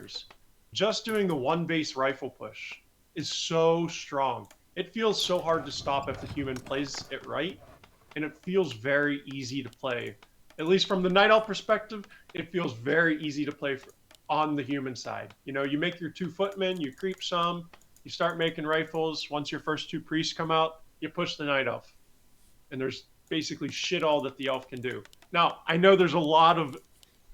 players, just doing the one base rifle push is so strong. It feels so hard to stop if the human plays it right, and it feels very easy to play. At least from the Night Elf perspective, it feels very easy to play on the human side. You know, you make your 2 footmen, you creep some, you start making rifles. Once your first 2 priests come out, you push the Night Elf. And there's basically shit all that the elf can do. Now, I know there's a lot of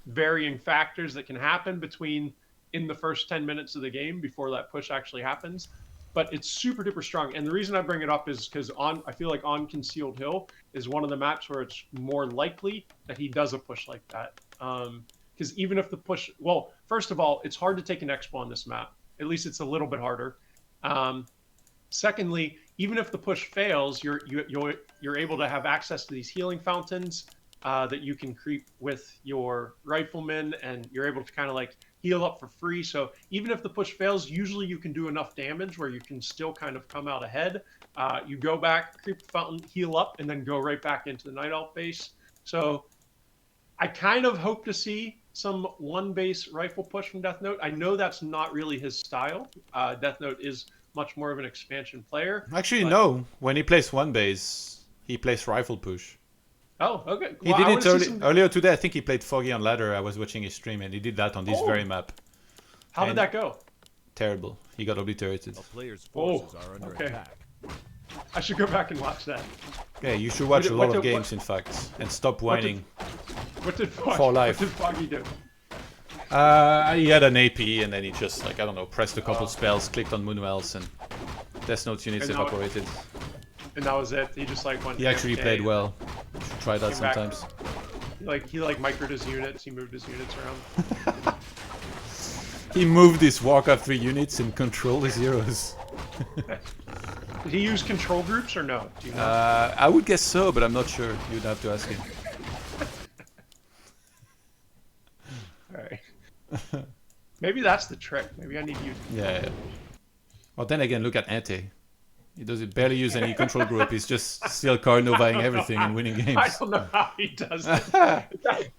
varying factors that can happen between in the first 10 minutes of the game before that push actually happens, but it's super duper strong. And the reason I bring it up is because I feel like on Concealed Hill is one of the maps where it's more likely that he does a push like that. Because even if the push, well, first of all, it's hard to take an expo on this map. At least it's a little bit harder. Secondly, even if the push fails, you're able to have access to these healing fountains that you can creep with your riflemen, and you're able to kind of like heal up for free. So even if the push fails, usually you can do enough damage where you can still kind of come out ahead. You go back, creep the fountain, heal up, and then go right back into the Night Elf base. So I kind of hope to see some one base rifle push from Deathnote. I know that's not really his style. Deathnote is much more of an expansion player. Actually, no. When he plays one base, he plays rifle push. Oh, okay. He did it earlier today. I think he played Foggy on ladder. I was watching his stream, and he did that on this very map. How did that go? Terrible. He got obliterated. A player's forces are under attack. I should go back and watch that. Yeah, you should watch a lot of games, in fact, and stop whining. What did Foggy do? He had an AP, and then he just, like, I don't know, pressed a couple spells, clicked on Moonwells, and Deathnote's units evaporated. And that was it? He just, like, went... He actually played well. You should try that sometimes. He microed his units, he moved his units around. He moved his Warcraft 3 units and controlled his heroes. Did he use control groups or no? Do you know? I would guess so, but I'm not sure. You'd have to ask him. Alright. Maybe that's the trick. Maybe I need you. Yeah. Well, then again, look at Ante. He doesn't barely use any control group. He's just still card novaing everything and winning games. I don't know how he does it.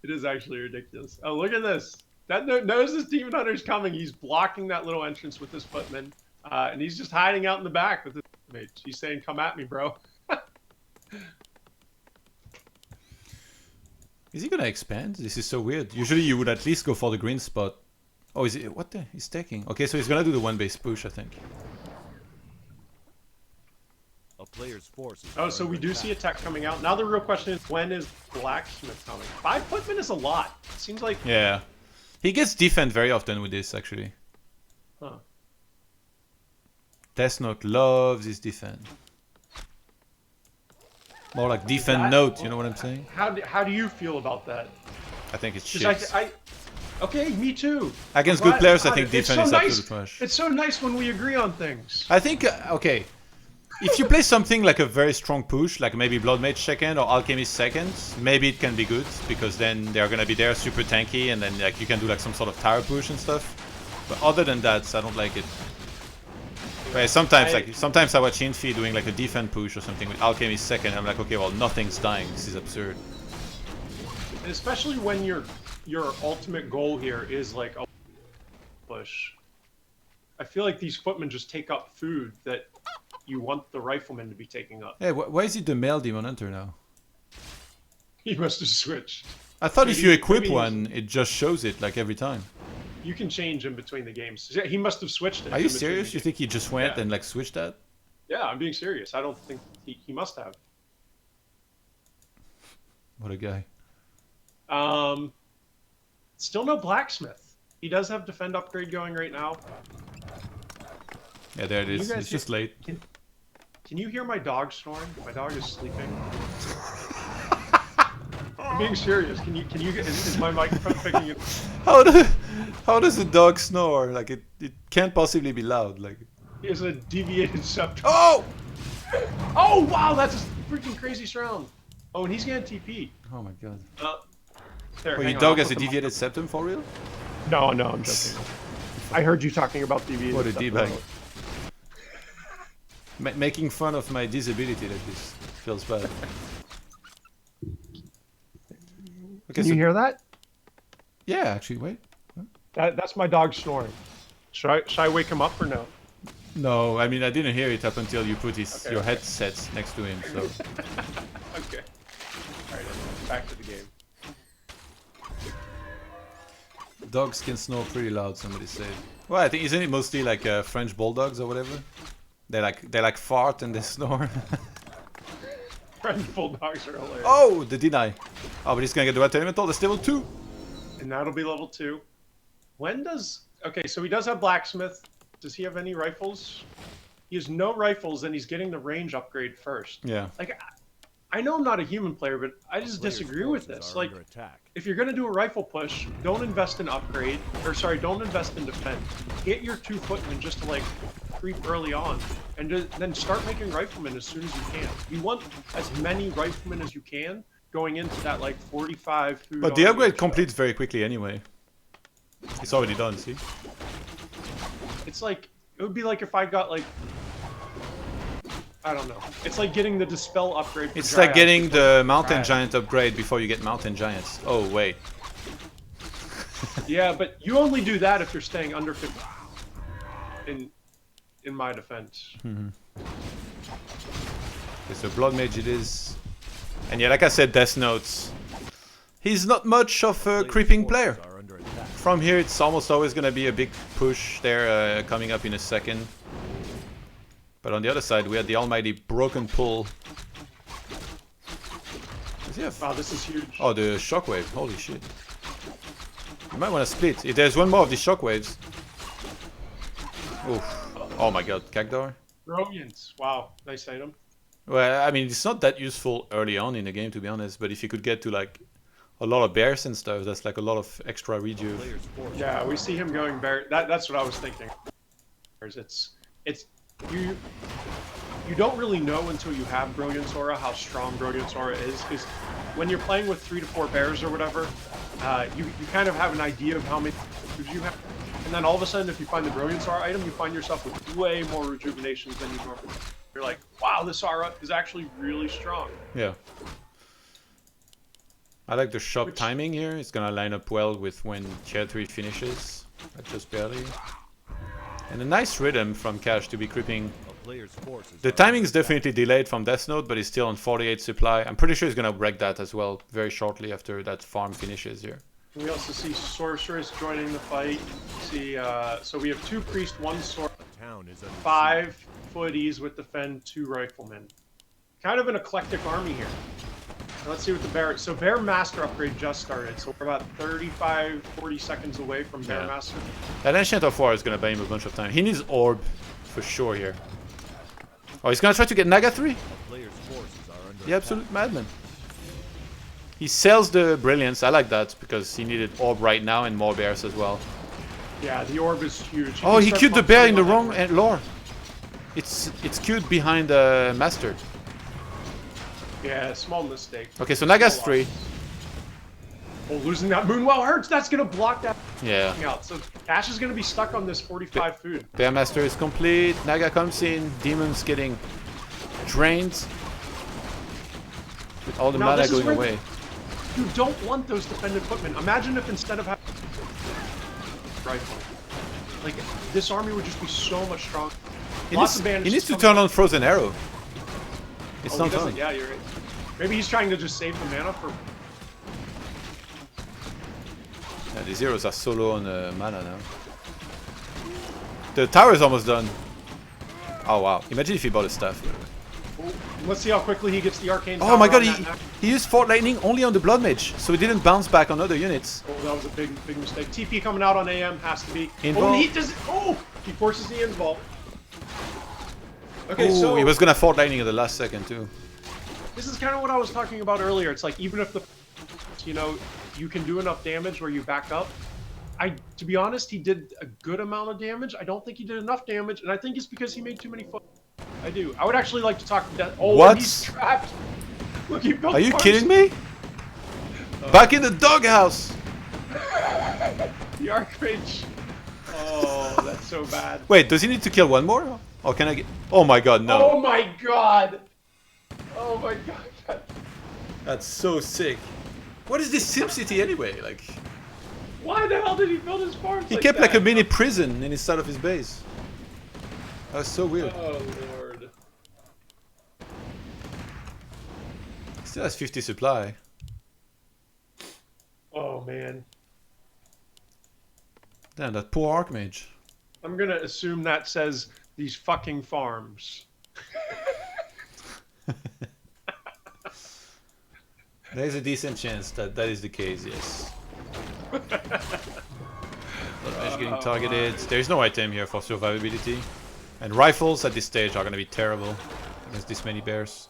It is actually ridiculous. Oh, look at this. Deathnote knows this Demon Hunter's coming. He's blocking that little entrance with his footman. And he's just hiding out in the back with his mates. He's saying, come at me, bro. Is he gonna expand? This is so weird. Usually you would at least go for the green spot. Oh, is it? What the? He's taking. Okay, so he's gonna do the one base push, I think. A player's forces. Oh, so we do see a tech coming out. Now the real question is, when is Blacksmith coming? 5 footmen is a lot. It seems like... Yeah. He gets defend very often with this, actually. Huh. Deathnote loves his defend. More like defend note, you know what I'm saying? How do you feel about that? I think it's shit. Okay, me too. Against good players, I think defend is absolute trash. It's so nice when we agree on things. I think, okay, if you play something like a very strong push, like maybe Blood Mage second or Alchemist second, maybe it can be good, because then they're gonna be there super tanky, and then like you can do like some sort of tower push and stuff. But other than that, I don't like it. But sometimes I watch Infi doing like a defend push or something with Alchemist second, I'm like, okay, well, nothing's dying, this is absurd. And especially when your ultimate goal here is like a push. I feel like these footmen just take up food that you want the rifleman to be taking up. Hey, why is he the male Demon Hunter now? He must have switched. I thought if you equip one, it just shows it like every time. You can change in between the games. He must have switched it. Are you serious? You think he just went and like switched that? Yeah, I'm being serious. I don't think he must have. What a guy. Still no Blacksmith. He does have defend upgrade going right now. Yeah, there it is. It's just late. Can you hear my dog snoring? My dog is sleeping. I'm being serious. Can you is my microphone picking it? How does a dog snore? Like it can't possibly be loud. Like he has a deviated septum. Oh! Oh wow, that's a freaking crazy surround. Oh, and he's getting TP. Oh my god. There, your dog has a deviated septum for real? No, I'm joking. I heard you talking about deviated. What a d-bag. Making fun of my disability like this feels bad. Okay, Can you hear that? Yeah, actually, wait. That's my dog snoring. Should I wake him up or no? No, I mean I didn't hear it up until you put Okay, your okay. headsets next to him. So Okay. Alright, back to the game. dogs can snore pretty loud. Somebody said. Well, I think isn't it mostly like French bulldogs or whatever? They like fart and they snore. French bulldogs are hilarious. Oh, the deny. Oh, but he's gonna get the red elemental. That's level 2. And that'll be level 2. When does... Okay, so he does have blacksmith. Does he have any rifles? He has no rifles, and he's getting the range upgrade first. Yeah. Like, I know I'm not a human player, but I just Player's disagree with forces this. are Like, under attack. if you're going to do a rifle push, don't invest in upgrade. Or, sorry, don't invest in defense. Get your 2 footmen just to, like, creep early on. And then start making riflemen as soon as you can. You want as many riflemen as you can going into that, like, 45 food. But the upgrade completes very quickly anyway. It's already done, see? It's like, it would be like if I got, like, I don't know. It's like getting the Dispel upgrade for It's Dryad like getting before the Mountain Dryad. Giant upgrade before you get Mountain Giants. Oh, wait. Yeah, but you only do that if you're staying under 50. In my defense. It's a Blood Mage it is. And yeah, like I said, Deathnote. He's not much of a creeping player. Forces are under attack. From here, it's almost always going to be a big push there coming up in a second. But on the other side, we had the almighty Broken Pull. Does he have... Wow, this is huge. Oh, the shockwave. Holy shit. You might want to split. If there's one more of these shockwaves. Oof. Oh my god, Cagdar. Brilliant. Wow, nice item. Well, I mean, it's not that useful early on in the game, to be honest. But if you could get to, like, a lot of bears and stuff, that's like a lot of extra rejuve. Player's forces Yeah, are we see him going bear. That's what I was thinking. It's you don't really know until you have Brilliance Aura how strong Brilliance Aura is, because when you're playing with 3 to 4 bears or whatever, you kind of have an idea of how many moves you have, and then all of a sudden, if you find the Brilliance Aura item, you find yourself with way more rejuvenations than you normally. You're like, wow, this aura is actually really strong. Yeah. I like the shop timing here. It's gonna line up well with when tier 3 finishes, but just barely. And a nice rhythm from Cash to be creeping. a player's forces The are timing is definitely delayed from Deathnote, but it's still on 48 supply. I'm pretty sure he's gonna break that as well very shortly after that farm finishes here. We also see Sorceress joining the fight. See, so we have 2 Priest, 1 Sword, the town is under 5 Footies with Defend, 2 Riflemen. Kind of an eclectic army here. Now let's see what the Bear... So Bear Master upgrade just started, so we're about 35, 40 seconds away from Bear Yeah. Master. That Ancient of War is gonna buy him a bunch of time. He needs Orb for sure here. Oh, he's gonna try to get Naga 3? siege. Player's forces are under The absolute madman. He sells the Brilliance. I like that because he needed Orb right now and more bears as well. Yeah, the orb is huge. Oh, he queued the bear in the wrong end. lore. It's queued behind the Master. Yeah, small mistake. Okay, so Naga's 3. Oh, losing that Moonwell hurts. That's gonna block that Yeah. out. So Cash is gonna be stuck on this 45 food. Bear Master is complete. Naga comes in. Demon's getting drained. With all the Now, mana this is going where away. You don't want those defended footmen. Imagine if instead of having rifle, like this army would just be so much stronger. He Lots needs, of he bandits needs to come turn up. on Frozen Arrow. It's Oh, he not doesn't. on. Yeah, you're right. Maybe he's trying to just save the mana for. Yeah, the zeros are so low on mana now. The tower is almost done. Oh wow. Imagine if he bought a staff. Oh, let's see how quickly he gets the arcane. Oh my power god, on that. he used Fort Lightning only on the Blood Mage, so he didn't bounce back on other units. Oh, that was a big mistake. TP coming out on AM has to be. Invul. Oh, he does. Oh, he forces the invul. Okay, Ooh, so he was gonna Fort Lightning at the last second too. this is kind of what I was talking about earlier. It's like even if the, you can do enough damage where you back up. To be honest, he did a good amount of damage. I don't think he did enough damage, and I think it's because he made too many foot. I do. I would actually like to talk to that. Oh, What? he's trapped. Look, he built. Are you farms. kidding me? Back in the doghouse! The Archmage. Oh, that's so bad. Wait, does he need to kill one more? Or can I get... Oh my god, no. Oh my god. Oh my god. That's so sick. What is this SimCity anyway? Like, Why the hell did he build his farms He like kept like that? a mini prison inside of his base. That was so weird. Oh lord. Still has 50 supply. Oh man. Damn, that poor Archmage. I'm gonna assume that says these fucking farms. There's a decent chance that that is the case, yes. Bloodmage getting targeted. There's no item here for survivability. And rifles at this stage are gonna be terrible against this many bears.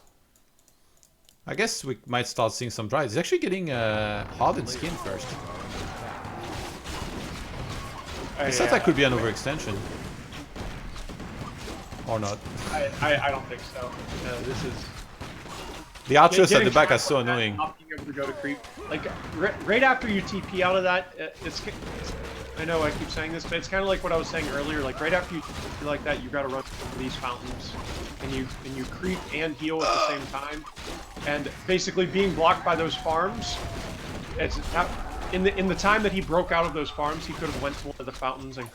I guess we might start seeing some drives. He's actually getting hardened skin first. This attack could be an overextension. Or not. I don't think so. This is The archers at the getting back are trapped so like that, annoying. Not being able to go to creep. Like right after you TP out of that, it's. I know I keep saying this, but it's kind of like what I was saying earlier. Like right after you TP like that, you got to run through these fountains, and you creep and heal at the same time, and basically being blocked by those farms. It's in the time that he broke out of those farms, he could have went to one of the fountains and